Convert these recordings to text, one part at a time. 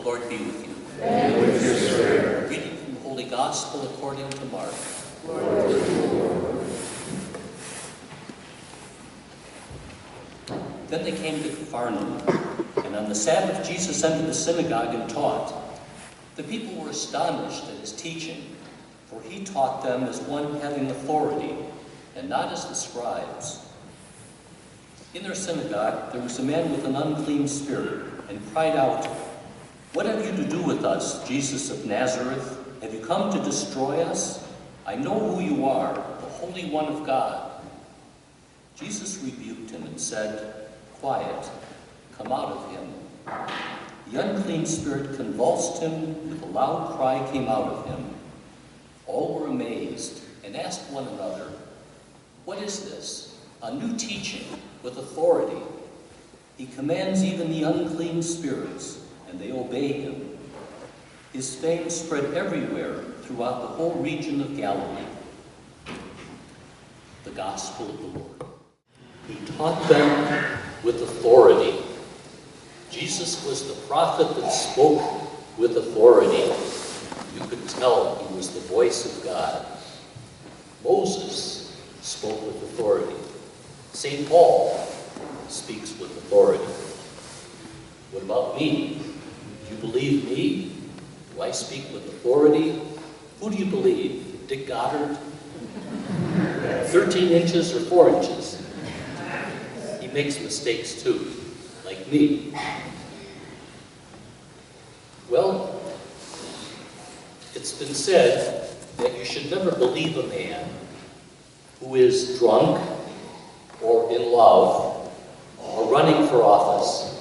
Lord be with you. And with your spirit. Reading from the Holy Gospel according to Mark. Glory to you, Lord. Then they came to Capernaum, and on the Sabbath Jesus entered the synagogue and taught. The people were astonished at his teaching, for he taught them as one having authority, and not as the scribes. In their synagogue there was a man with an unclean spirit, and cried out, "What have you to do with us, Jesus of Nazareth? Have you come to destroy us? I know who you are, the Holy One of God." Jesus rebuked him and said, "Quiet, come out of him." The unclean spirit convulsed him, with a loud cry came out of him. All were amazed and asked one another, "What is this? A new teaching with authority. He commands even the unclean spirits, and they obey him." His fame spread everywhere throughout the whole region of Galilee. The Gospel of the Lord. He taught them with authority. Jesus was the prophet that spoke with authority. You could tell he was the voice of God. Moses spoke with authority. St. Paul speaks with authority. What about me? Do you believe me? Do I speak with authority? Who do you believe? Dick Goddard? 13 inches or 4 inches? He makes mistakes too, like me. Well, it's been said that you should never believe a man who is drunk or in love or running for office.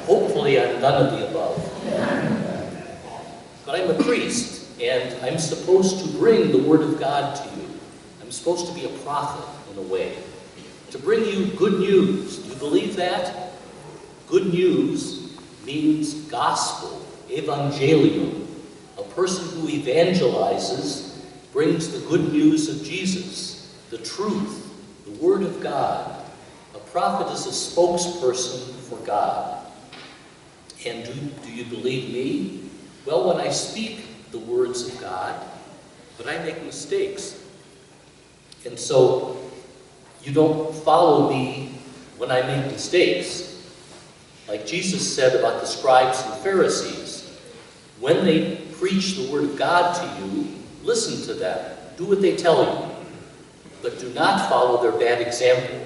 Hopefully I'm none of the above. But I'm a priest, and I'm supposed to bring the Word of God to you. I'm supposed to be a prophet in a way, to bring you good news. Do you believe that? Good news means gospel, evangelium. A person who evangelizes brings the good news of Jesus, the truth, the Word of God. A prophet is a spokesperson for God. And do you believe me? Well, when I speak the words of God, but I make mistakes. And so you don't follow me when I make mistakes. Like Jesus said about the scribes and Pharisees, when they preach the Word of God to you, listen to them. Do what they tell you. But do not follow their bad example.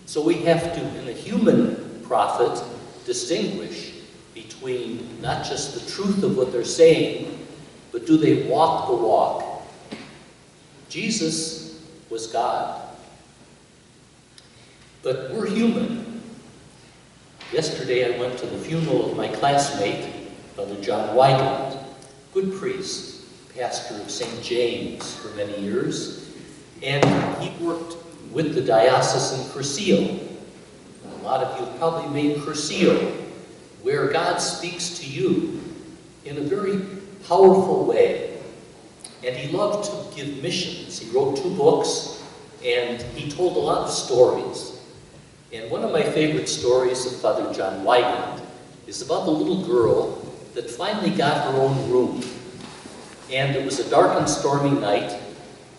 So we have to, in a human prophet, distinguish between not just the truth of what they're saying, but do they walk the walk? Jesus was God. But we're human. Yesterday I went to the funeral of my classmate, Brother John Weigand, good priest, pastor of St. James for many years, and he worked with the diocesan Cursillo. A lot of you have probably made Cursillo, where God speaks to you in a very powerful way. And he loved to give missions. He wrote 2 books, and he told a lot of stories. And one of my favorite stories of Father John Weigand is about the little girl that finally got her own room. And it was a dark and stormy night,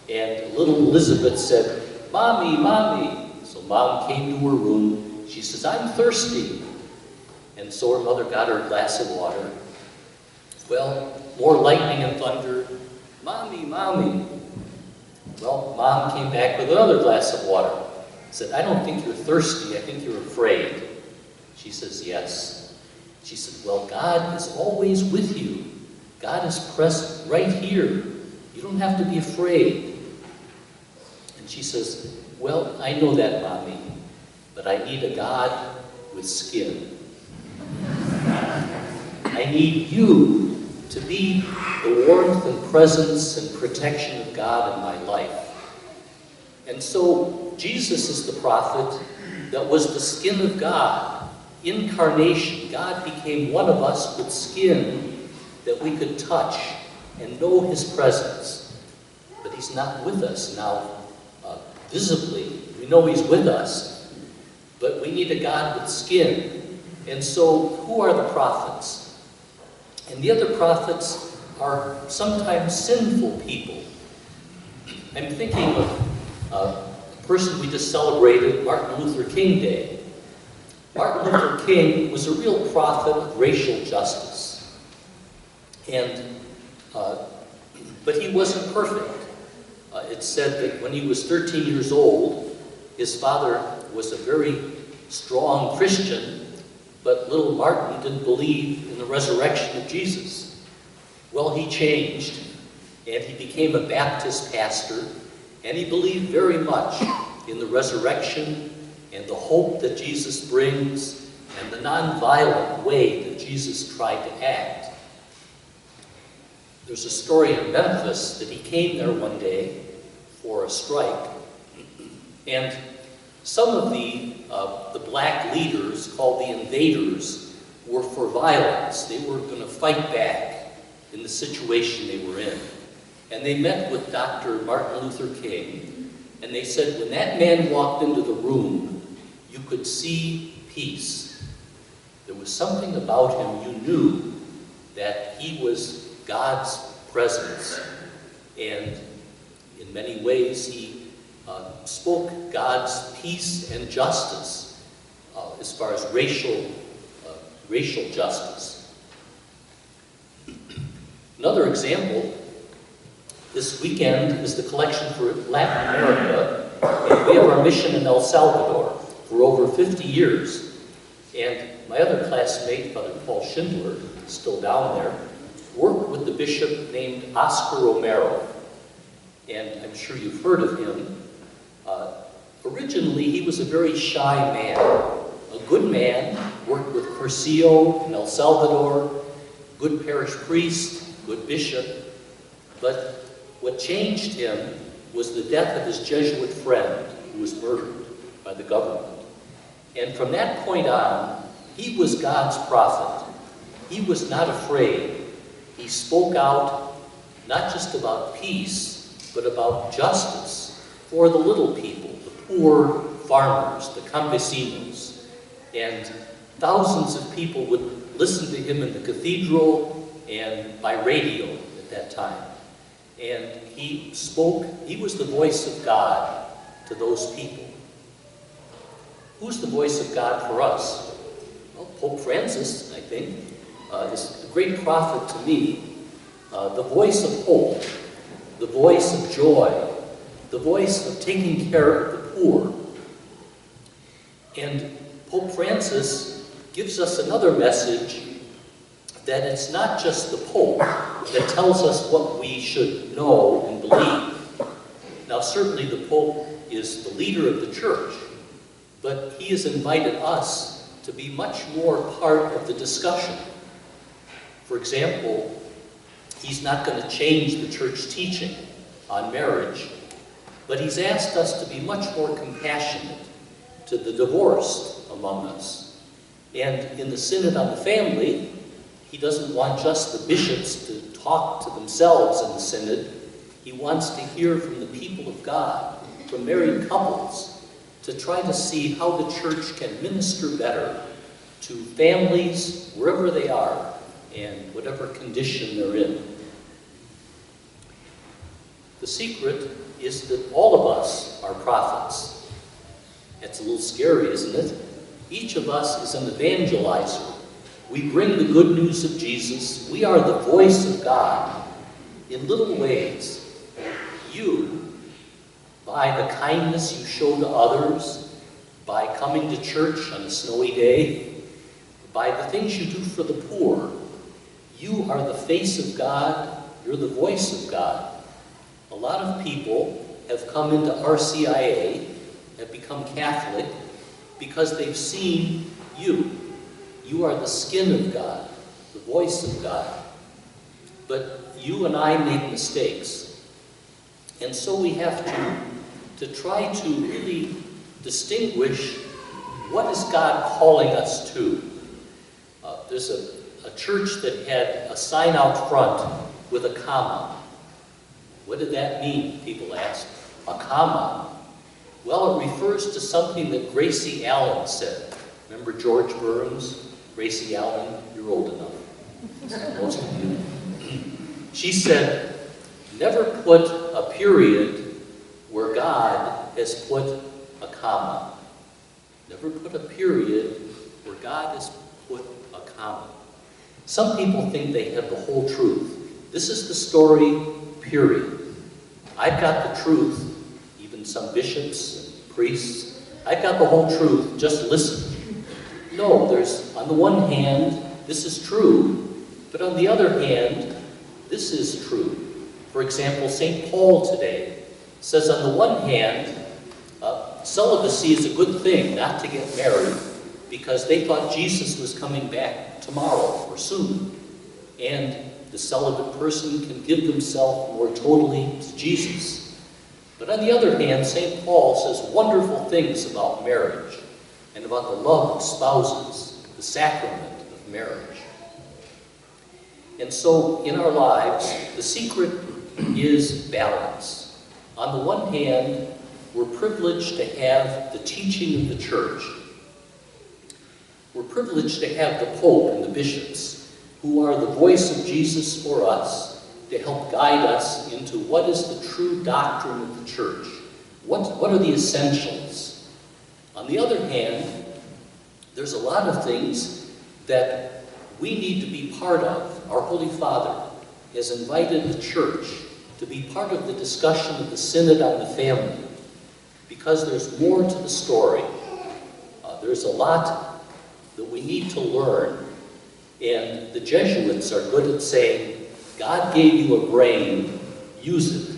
and little Elizabeth said, "Mommy, Mommy." So Mom came to her room. She says, "I'm thirsty." And so her mother got her a glass of water. Well, more lightning and thunder. "Mommy, Mommy." Well, Mom came back with another glass of water. Said, "I don't think you're thirsty, I think you're afraid." She says, "Yes." She said, "Well, God is always with you. God is present right here. You don't have to be afraid." And she says, "Well, I know that, Mommy, but I need a God with skin. I need you to be the warmth and presence and protection of God in my life." And so Jesus is the prophet that was the skin of God. Incarnation. God became one of us with skin that we could touch and know his presence. But he's not with us now visibly. We know he's with us, but we need a God with skin. And so, who are the prophets? And the other prophets are sometimes sinful people. I'm thinking of a person we just celebrated, Martin Luther King Day. Martin Luther King was a real prophet of racial justice. But he wasn't perfect. It's said that when he was 13 years old, his father was a very strong Christian, but little Martin didn't believe in the resurrection of Jesus. Well, he changed, and he became a Baptist pastor, and he believed very much in the resurrection and the hope that Jesus brings and the nonviolent way that Jesus tried to act. There's a story in Memphis that he came there one day for a strike, and some of the black leaders, called the invaders, were for violence. They were going to fight back in the situation they were in. And they met with Dr. Martin Luther King, and they said, when that man walked into the room, you could see peace. There was something about him, you knew that he was God's presence. And in many ways, he spoke God's peace and justice as far as racial justice. Another example, this weekend is the collection for Latin America, and we have our mission in El Salvador for over 50 years. And my other classmate, Father Paul Schindler, still down there, worked with the bishop named Oscar Romero. And I'm sure you've heard of him. Originally, he was a very shy man, a good man, worked with Curcio in El Salvador, good parish priest, good bishop. But what changed him was the death of his Jesuit friend, who was murdered by the government. And from that point on, he was God's prophet. He was not afraid. He spoke out not just about peace, but about justice for the little people, the poor farmers, the campesinos. And thousands of people would listen to him in the cathedral and by radio at that time. And he spoke, he was the voice of God to those people. Who's the voice of God for us? Well, Pope Francis, I think, is a great prophet to me. The voice of hope, the voice of joy, the voice of taking care of the poor. And Pope Francis gives us another message, that it's not just the Pope that tells us what we should know and believe. Now, certainly the Pope is the leader of the Church, but he has invited us to be much more part of the discussion. For example, he's not going to change the Church teaching on marriage, but he's asked us to be much more compassionate to the divorced among us. And in the Synod on the Family, he doesn't want just the bishops to talk to themselves in the Synod. He wants to hear from the people of God, from married couples, to try to see how the Church can minister better to families wherever they are and whatever condition they're in. The secret is that all of us are prophets. It's a little scary, isn't it? Each of us is an evangelizer. We bring the good news of Jesus. We are the voice of God in little ways. You, by the kindness you show to others, by coming to church on a snowy day, by the things you do for the poor, you are the face of God, you're the voice of God. A lot of people have come into RCIA, have become Catholic, because they've seen you. You are the skin of God, the voice of God. But you and I make mistakes. And so we have to try to really distinguish what is God calling us to. There's a church that had a sign out front with a comma. What did that mean, people asked? A comma. Well, it refers to something that Gracie Allen said. Remember George Burns? Gracie Allen, you're old enough. Most of you. She said, never put a period where God has put a comma. Never put a period where God has put a comma. Some people think they have the whole truth. This is the story, period. I've got the truth. Even some bishops and priests, I've got the whole truth, just listen. No, there's, on the one hand, this is true, but on the other hand, this is true. For example, St. Paul today says on the one hand, celibacy is a good thing not to get married because they thought Jesus was coming back tomorrow or soon. And the celibate person can give themselves more totally to Jesus. But on the other hand, St. Paul says wonderful things about marriage and about the love of spouses, the sacrament of marriage. And so in our lives, the secret is balance. On the one hand, we're privileged to have the teaching of the church. We're privileged to have the Pope and the bishops, who are the voice of Jesus for us, to help guide us into what is the true doctrine of the church. What are the essentials? On the other hand, there's a lot of things that we need to be part of. Our Holy Father has invited the church to be part of the discussion of the Synod on the Family, because there's more to the story. There's a lot that we need to learn. And the Jesuits are good at saying, God gave you a brain, use it.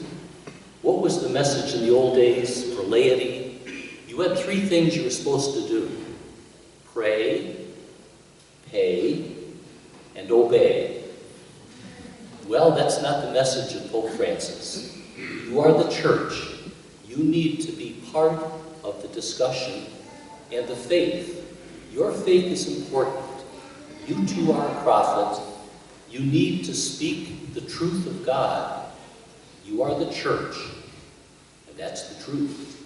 What was the message in the old days for laity? You had three things you were supposed to do: pray, pay, and obey. Well, that's not the message of Pope Francis. You are the church. You need to be part of the discussion and the faith. Your faith is important. You too are a prophet. You need to speak the truth of God. You are the church, and that's the truth.